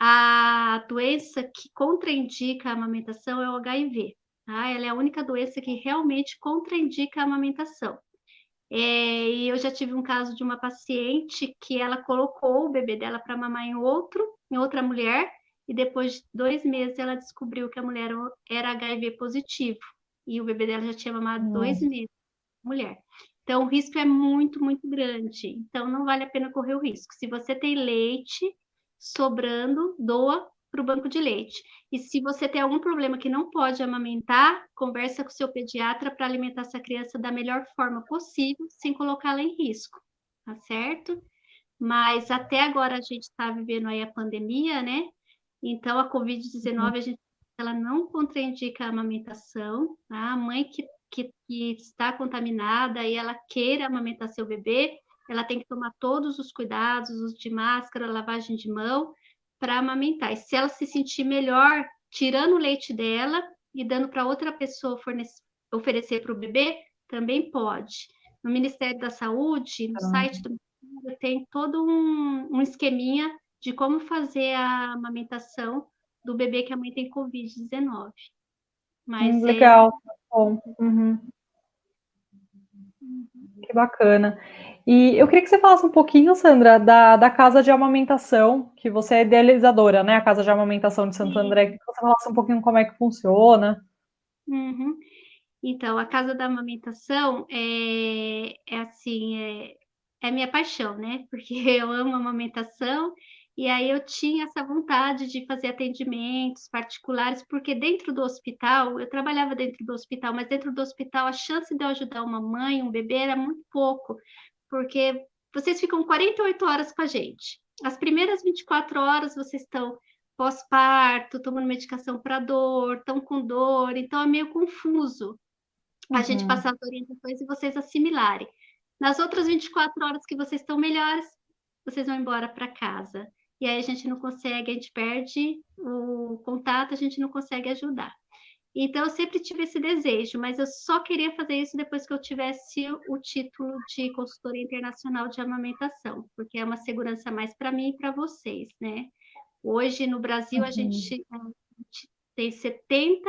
[SPEAKER 2] A doença que contraindica a amamentação é o HIV, tá? Ela é a única doença que realmente contraindica a amamentação. E eu já tive um caso de uma paciente que ela colocou o bebê dela para mamar em outra mulher, e depois de 2 meses ela descobriu que a mulher era HIV positivo, e o bebê dela já tinha mamado 2 meses, mulher. Então, o risco é muito, muito grande. Então, não vale a pena correr o risco. Se você tem leite sobrando, doa para o banco de leite. E se você tem algum problema que não pode amamentar, conversa com o seu pediatra para alimentar essa criança da melhor forma possível, sem colocá-la em risco, tá certo? Mas até agora a gente está vivendo aí a pandemia, né? Então a Covid-19 ela não contraindica a amamentação, tá? A mãe que está contaminada e ela queira amamentar seu bebê, ela tem que tomar todos os cuidados, uso de máscara, lavagem de mão, para amamentar. E se ela se sentir melhor, tirando o leite dela e dando para outra pessoa oferecer para o bebê, também pode. No Ministério da Saúde, no site do Ministério, tem todo um esqueminha de como fazer a amamentação do bebê que a mãe tem Covid-19. Mas
[SPEAKER 1] Legal. Bom. Uhum. Que bacana. E eu queria que você falasse um pouquinho, Sandra, da casa de amamentação, que você é idealizadora, né? A casa de amamentação de Santo André. Que você falasse um pouquinho como é que funciona.
[SPEAKER 2] Uhum. Então, a casa da amamentação é assim, é minha paixão, né? Porque eu amo a amamentação e aí eu tinha essa vontade de fazer atendimentos particulares, porque dentro do hospital, eu trabalhava dentro do hospital, mas dentro do hospital a chance de eu ajudar uma mãe, um bebê era muito pouco, porque vocês ficam 48 horas com a gente. As primeiras 24 horas vocês estão pós-parto, tomando medicação para dor, estão com dor, então é meio confuso a gente
[SPEAKER 1] Uhum.
[SPEAKER 2] passar as orientações e vocês assimilarem. Nas outras 24 horas que vocês estão melhores, vocês vão embora para casa. E aí a gente não consegue, a gente perde o contato, a gente não consegue ajudar. Então, eu sempre tive esse desejo, mas eu só queria fazer isso depois que eu tivesse o título de consultoria internacional de amamentação, porque é uma segurança mais para mim e para vocês, né? Hoje, no Brasil, a gente tem 70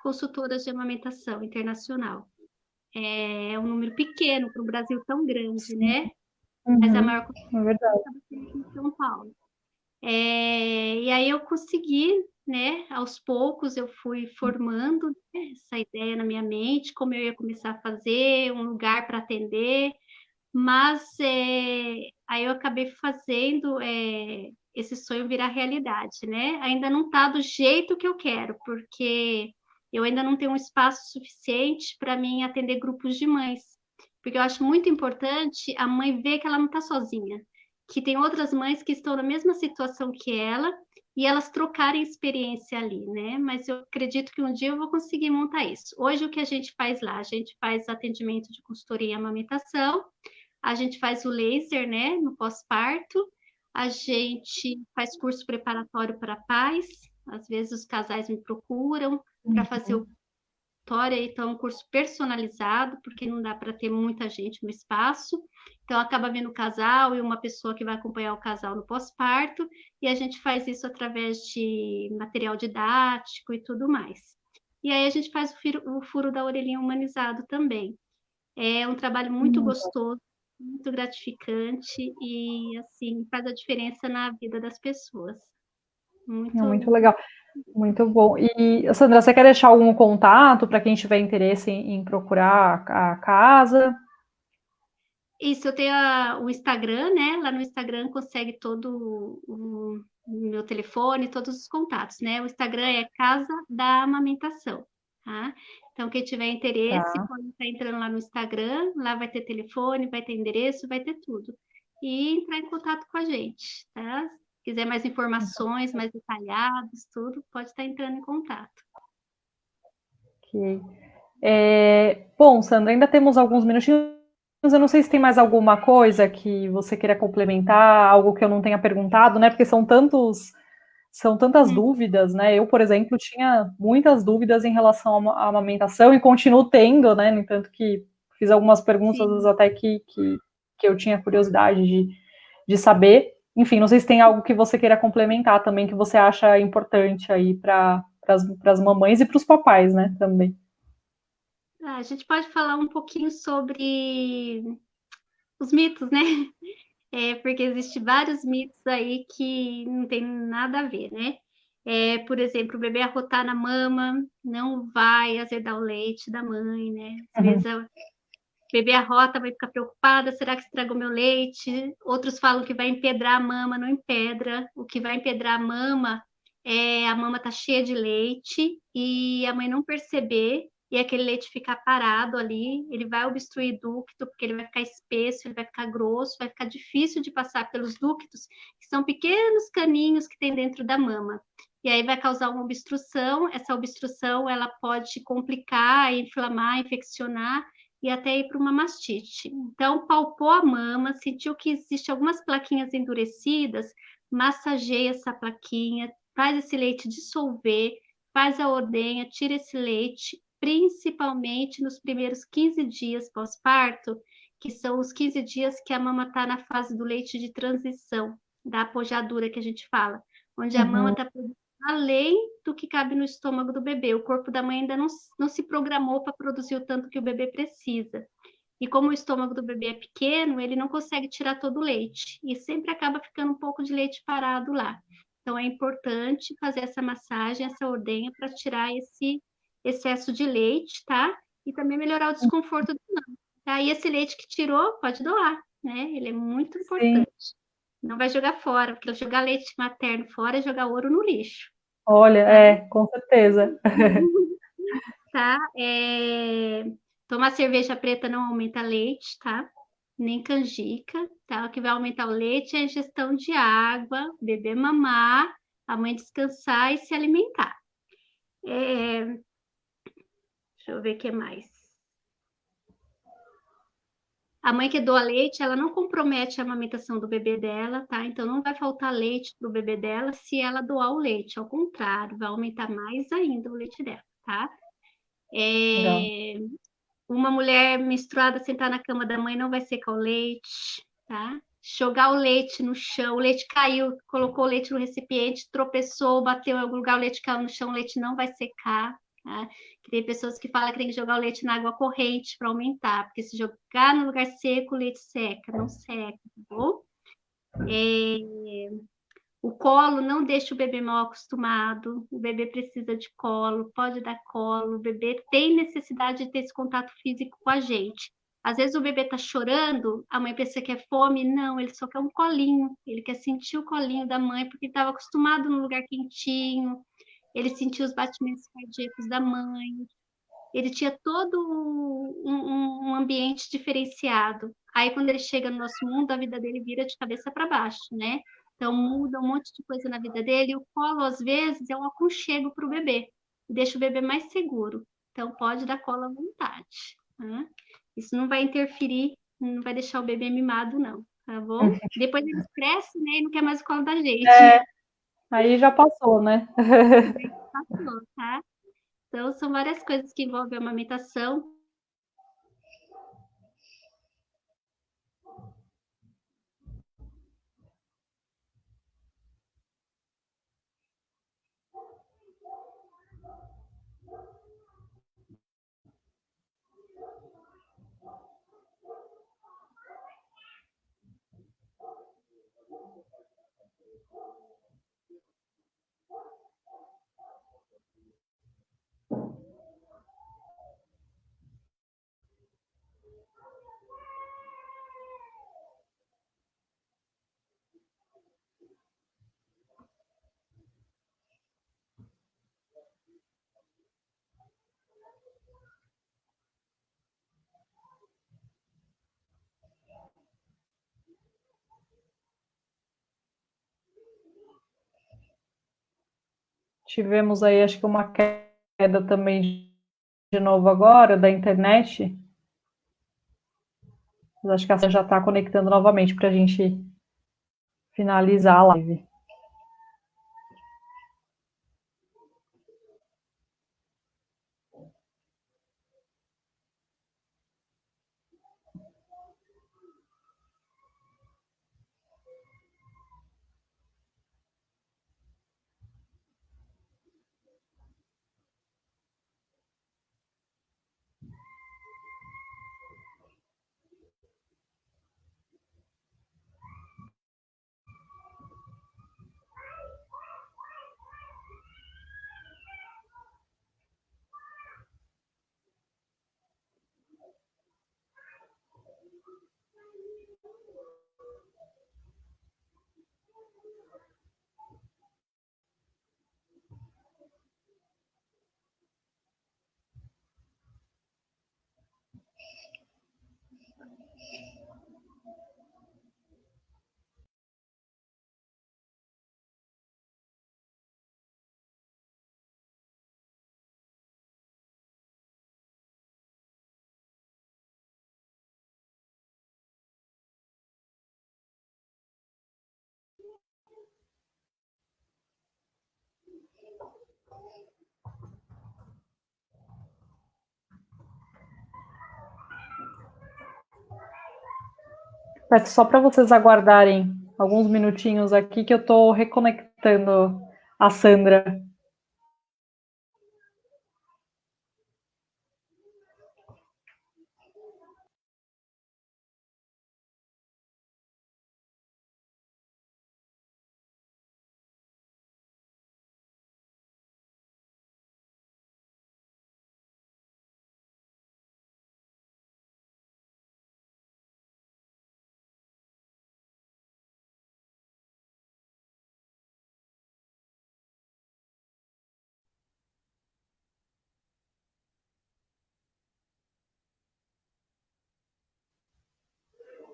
[SPEAKER 2] consultoras de amamentação internacional. É um número pequeno para um Brasil tão grande,
[SPEAKER 1] Sim.
[SPEAKER 2] né? Mas a
[SPEAKER 1] Uhum.
[SPEAKER 2] maior
[SPEAKER 1] É verdade.
[SPEAKER 2] consultora fica aqui em São Paulo. E aí eu consegui, né? Aos poucos eu fui formando, né, essa ideia na minha mente, como eu ia começar a fazer, um lugar para atender, mas aí eu acabei fazendo esse sonho virar realidade, né? Ainda não está do jeito que eu quero, porque eu ainda não tenho um espaço suficiente para mim atender grupos de mães, porque eu acho muito importante a mãe ver que ela não está sozinha, que tem outras mães que estão na mesma situação que ela e elas trocarem experiência ali, né? Mas eu acredito que um dia eu vou conseguir montar isso. Hoje, o que a gente faz lá? A gente faz atendimento de consultoria e amamentação, a gente faz o laser, né, no pós-parto, a gente faz curso preparatório para pais, às vezes os casais me procuram para fazer o
[SPEAKER 1] Uhum.
[SPEAKER 2] tutorial, então é um curso personalizado, porque não dá para ter muita gente no espaço. Então acaba vindo o casal e uma pessoa que vai acompanhar o casal no pós-parto, e a gente faz isso através de material didático e tudo mais. E aí a gente faz o furo da orelhinha humanizado também. É um trabalho muito
[SPEAKER 1] Hum,
[SPEAKER 2] gostoso, muito gratificante e, assim, faz a diferença na vida das pessoas.
[SPEAKER 1] É muito
[SPEAKER 2] Muito.
[SPEAKER 1] legal, muito bom. E, Sandra, você quer deixar algum contato para quem tiver interesse em procurar a casa?
[SPEAKER 2] Isso, eu tenho o Instagram, né? Lá no Instagram consegue todo o meu telefone, todos os contatos, né? O Instagram é Casa da Amamentação, tá? Então, quem tiver interesse
[SPEAKER 1] Tá.
[SPEAKER 2] pode estar entrando lá no Instagram, lá vai ter telefone, vai ter endereço, vai ter tudo. E entrar em contato com a gente, tá? Se quiser mais informações, mais detalhadas, tudo, pode estar entrando em contato.
[SPEAKER 1] Ok. Bom, Sandra, ainda temos alguns minutinhos. Eu não sei se tem mais alguma coisa que você queira complementar, algo que eu não tenha perguntado, né? Porque são tantas
[SPEAKER 2] Hum,
[SPEAKER 1] dúvidas, né? Eu, por exemplo, tinha muitas dúvidas em relação à amamentação e continuo tendo, né? No entanto que fiz algumas perguntas, às vezes
[SPEAKER 2] sim.
[SPEAKER 1] até que eu tinha curiosidade de saber. Enfim, não sei se tem algo que você queira complementar também, que você acha importante aí para as mamães e para os papais, né? Também.
[SPEAKER 2] A gente pode falar um pouquinho sobre os mitos, né? Porque existem vários mitos aí que não tem nada a ver, né? Por exemplo, o bebê arrotar na mama não vai azedar o leite da mãe, né? Às vezes o bebê arrota, vai ficar preocupada, será que estragou meu leite? Outros falam que vai empedrar a mama, não empedra. O que vai empedrar a mama é a mama tá cheia de leite e a mãe não perceber e aquele leite ficar parado ali, ele vai obstruir ducto, porque ele vai ficar espesso, ele vai ficar grosso, vai ficar difícil de passar pelos ductos, que são pequenos caninhos que tem dentro da mama. E aí vai causar uma obstrução, essa obstrução ela pode complicar, inflamar, infeccionar e até ir para uma mastite. Então, palpou a mama, sentiu que existe algumas plaquinhas endurecidas, massageia essa plaquinha, faz esse leite dissolver, faz a ordenha, tira esse leite, principalmente nos primeiros 15 dias pós-parto, que são os 15 dias que a mama está na fase do leite de transição, da apojadura que a gente fala, onde a mama
[SPEAKER 1] Uhum.
[SPEAKER 2] está além do que cabe no estômago do bebê. O corpo da mãe ainda não se programou para produzir o tanto que o bebê precisa. E como o estômago do bebê é pequeno, ele não consegue tirar todo o leite. E sempre acaba ficando um pouco de leite parado lá. Então é importante fazer essa massagem, essa ordenha, para tirar esse excesso de leite, tá? E também melhorar o desconforto do mama. Tá? E esse leite que tirou, pode doar, né? Ele é muito
[SPEAKER 1] Sim,
[SPEAKER 2] importante. Não vai jogar fora, porque jogar leite materno fora é jogar ouro no lixo,
[SPEAKER 1] olha,
[SPEAKER 2] tá?
[SPEAKER 1] com certeza.
[SPEAKER 2] Tá? Tomar cerveja preta não aumenta leite, tá? Nem canjica, tá? O que vai aumentar o leite é a ingestão de água, beber mamar, a mãe descansar e se alimentar. Deixa eu ver o que mais. A mãe que doa leite, ela não compromete a amamentação do bebê dela, tá? Então não vai faltar leite pro bebê dela se ela doar o leite. Ao contrário, vai aumentar mais ainda o leite dela, tá?
[SPEAKER 1] Legal.
[SPEAKER 2] É, Uma mulher menstruada sentar na cama da mãe não vai secar o leite, tá? Jogar o leite no chão, o leite caiu, colocou o leite no recipiente, tropeçou, bateu em algum lugar, o leite caiu no chão, o leite não vai secar, tá? Que tem pessoas que falam que tem que jogar o leite na água corrente para aumentar, porque se jogar no lugar seco, o leite seca, não seca, tá bom? O colo não deixa o bebê mal acostumado, o bebê precisa de colo, pode dar colo, o bebê tem necessidade de ter esse contato físico com a gente. Às vezes o bebê está chorando, a mãe pensa que é fome, não, ele só quer um colinho, ele quer sentir o colinho da mãe, porque estava acostumado no lugar quentinho, ele sentia os batimentos cardíacos da mãe, ele tinha todo um ambiente diferenciado. Aí, quando ele chega no nosso mundo, a vida dele vira de cabeça para baixo, né? Então, muda um monte de coisa na vida dele. E o colo, às vezes, é um aconchego para o bebê, deixa o bebê mais seguro. Então, pode dar colo à vontade, né? Isso não vai interferir, não vai deixar o bebê mimado, não, tá bom? Depois eles crescem, né, e não quer mais o colo da gente.
[SPEAKER 1] É, aí já passou, né?
[SPEAKER 2] Passou, tá? Então, são várias coisas que envolvem a amamentação.
[SPEAKER 1] Tivemos aí, acho que uma queda também de novo agora da internet. Mas acho que a já está conectando novamente para a gente finalizar a live. Peço só para vocês aguardarem alguns minutinhos aqui que eu estou reconectando a Sandra.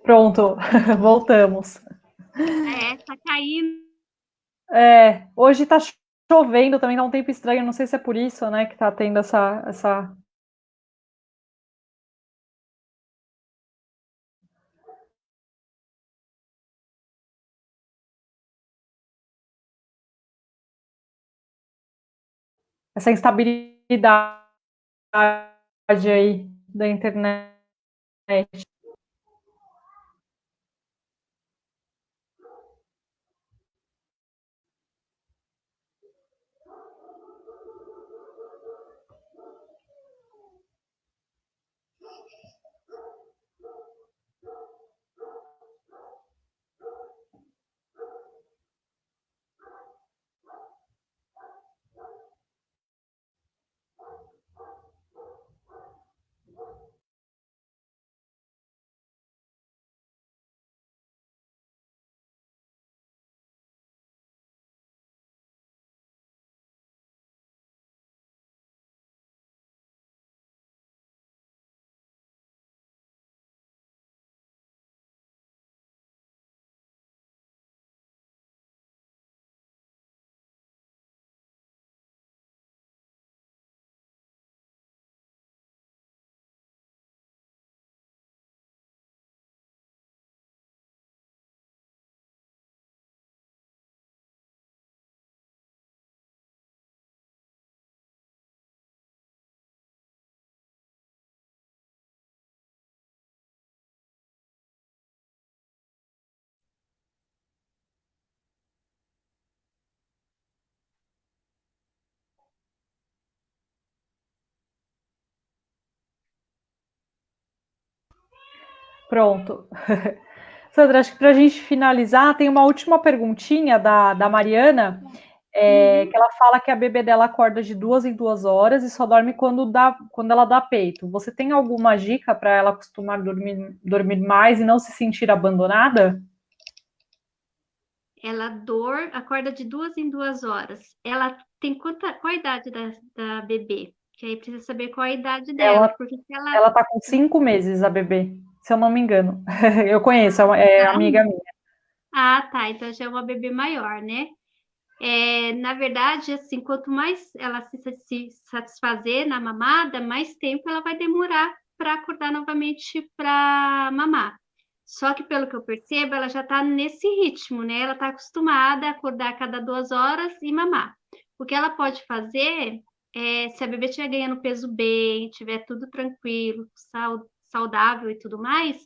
[SPEAKER 1] Pronto, voltamos.
[SPEAKER 2] Tá caindo.
[SPEAKER 1] Hoje está chovendo também, tá um tempo estranho, não sei se é por isso, né, que está tendo essa instabilidade aí da internet. Pronto. Sandra, acho que para a gente finalizar, tem uma última perguntinha da Mariana,
[SPEAKER 2] Uhum.
[SPEAKER 1] que ela fala que a bebê dela acorda de 2 em 2 horas e só dorme quando ela dá peito. Você tem alguma dica para ela acostumar a dormir mais e não se sentir abandonada?
[SPEAKER 2] Ela acorda de 2 em 2 horas. Ela tem qual a idade da bebê? Que aí precisa saber qual a idade dela,
[SPEAKER 1] Ela
[SPEAKER 2] porque se ela.
[SPEAKER 1] ela está com 5 meses, a bebê, se eu não me engano. Eu conheço, é
[SPEAKER 2] Tá.
[SPEAKER 1] amiga minha.
[SPEAKER 2] Ah, tá. Então já é uma bebê maior, né? Na verdade, assim, quanto mais ela se satisfazer na mamada, mais tempo ela vai demorar para acordar novamente para mamar. Só que, pelo que eu percebo, ela já está nesse ritmo, né? Ela está acostumada a acordar a cada 2 horas e mamar. O que ela pode fazer se a bebê estiver ganhando peso bem, tiver tudo tranquilo, saudável e tudo mais,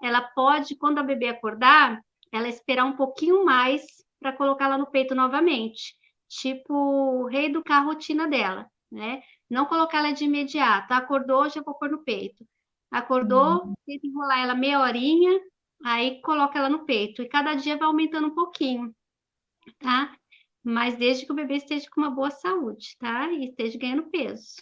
[SPEAKER 2] ela pode, quando a bebê acordar, ela esperar um pouquinho mais para colocá-la no peito novamente. Tipo, reeducar a rotina dela, né? Não colocá-la de imediato. Acordou, já vou pôr no peito. Acordou, tenta enrolar ela meia horinha, aí coloca ela no peito. E cada dia vai aumentando um pouquinho, tá? Mas desde que o bebê esteja com uma boa saúde, tá? E esteja ganhando peso.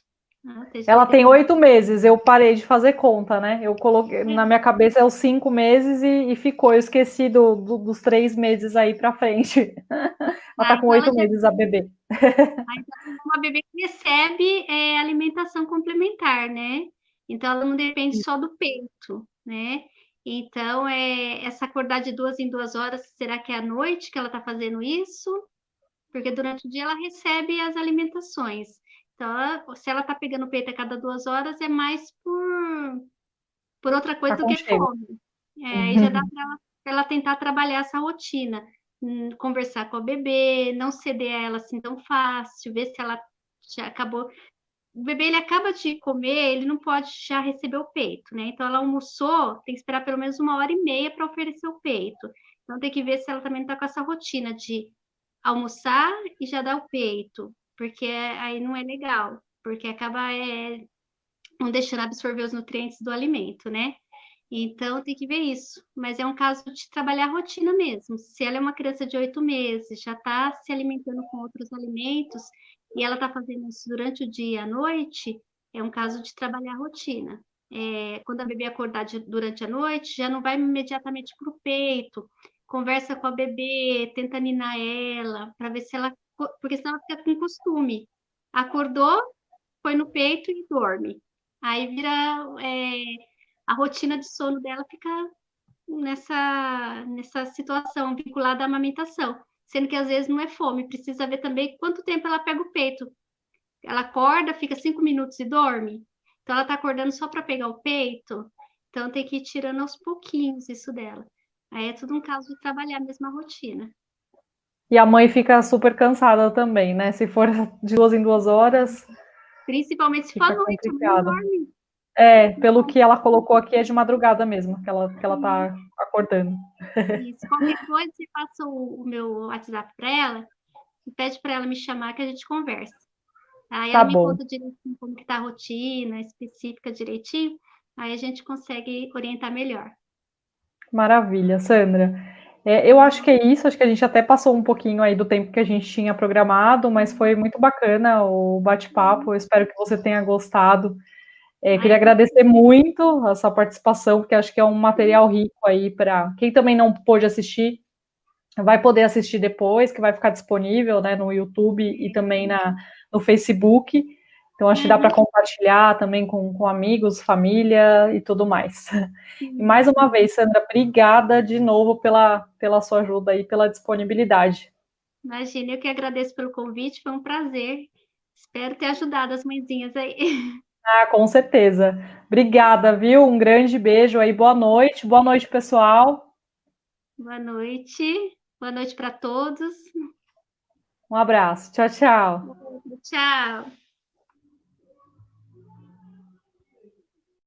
[SPEAKER 2] Tá? Esteja
[SPEAKER 1] Ela tem
[SPEAKER 2] ganhando
[SPEAKER 1] 8 meses, eu parei de fazer conta, né? Eu coloquei na minha cabeça é os 5 meses e ficou. Eu esqueci dos 3 meses aí pra frente. Ela tá com
[SPEAKER 2] então ela
[SPEAKER 1] oito
[SPEAKER 2] já
[SPEAKER 1] meses, a bebê.
[SPEAKER 2] então, é uma bebê que recebe alimentação complementar, né? Então, ela não depende só do peito, né? Então, essa acordar de 2 em 2 horas, será que é à noite que ela está fazendo isso? Porque durante o dia ela recebe as alimentações. Então, se ela está pegando peito a cada 2 horas, é mais por outra coisa do que
[SPEAKER 1] Aconchego.
[SPEAKER 2] fome. Aí já dá para ela tentar trabalhar essa rotina, conversar com a bebê, não ceder a ela assim tão fácil, ver se ela já acabou. O bebê ele acaba de comer, ele não pode já receber o peito, né? Então ela almoçou, tem que esperar pelo menos 1 hora e meia para oferecer o peito. Então tem que ver se ela também está com essa rotina de almoçar e já dar o peito, porque aí não é legal, porque acaba não deixando absorver os nutrientes do alimento, né? Então tem que ver isso. Mas é um caso de trabalhar a rotina mesmo. Se ela é uma criança de 8 meses, já está se alimentando com outros alimentos e ela está fazendo isso durante o dia e à noite, é um caso de trabalhar a rotina. Quando a bebê acordar durante a noite, já não vai imediatamente para o peito. Conversa com a bebê, tenta ninar ela, para ver se ela. Porque senão ela fica com costume. Acordou, põe no peito e dorme. Aí vira. A rotina de sono dela fica nessa situação vinculada à amamentação. Sendo que às vezes não é fome, precisa ver também quanto tempo ela pega o peito. Ela acorda, fica 5 minutos e dorme. Então ela está acordando só para pegar o peito. Então tem que ir tirando aos pouquinhos isso dela. Aí é tudo um caso de trabalhar a mesma rotina.
[SPEAKER 1] E a mãe fica super cansada também, né? Se for de 2 em 2 horas,
[SPEAKER 2] Principalmente se for à
[SPEAKER 1] fica
[SPEAKER 2] noite, a mãe não
[SPEAKER 1] complicado.
[SPEAKER 2] dorme.
[SPEAKER 1] Pelo que ela colocou aqui, é de madrugada mesmo, que ela tá acordando.
[SPEAKER 2] Isso. Qualquer coisa, você passa o meu WhatsApp para ela e pede para ela me chamar que a gente conversa. Aí
[SPEAKER 1] Tá
[SPEAKER 2] ela me
[SPEAKER 1] bom.
[SPEAKER 2] conta direitinho como que tá a rotina específica direitinho, aí a gente consegue orientar melhor.
[SPEAKER 1] Maravilha, Sandra. Eu acho que é isso, acho que a gente até passou um pouquinho aí do tempo que a gente tinha programado, mas foi muito bacana o bate-papo. Eu espero que você tenha gostado. Queria
[SPEAKER 2] Aí,
[SPEAKER 1] agradecer muito a sua participação, porque acho que é um material rico aí para quem também não pôde assistir, vai poder assistir depois, que vai ficar disponível, né, no YouTube e também no Facebook. Então, acho que dá para
[SPEAKER 2] uhum,
[SPEAKER 1] compartilhar também com amigos, família e tudo mais. E
[SPEAKER 2] sim.
[SPEAKER 1] mais uma vez, Sandra, obrigada de novo pela sua ajuda e pela disponibilidade.
[SPEAKER 2] Imagina, eu que agradeço pelo convite, foi um prazer. Espero ter ajudado as mãezinhas aí.
[SPEAKER 1] Ah, com certeza. Obrigada, viu? Um grande beijo aí, boa noite. Boa noite, pessoal.
[SPEAKER 2] Boa noite. Boa noite para todos.
[SPEAKER 1] Um abraço. Tchau, tchau.
[SPEAKER 2] Tchau.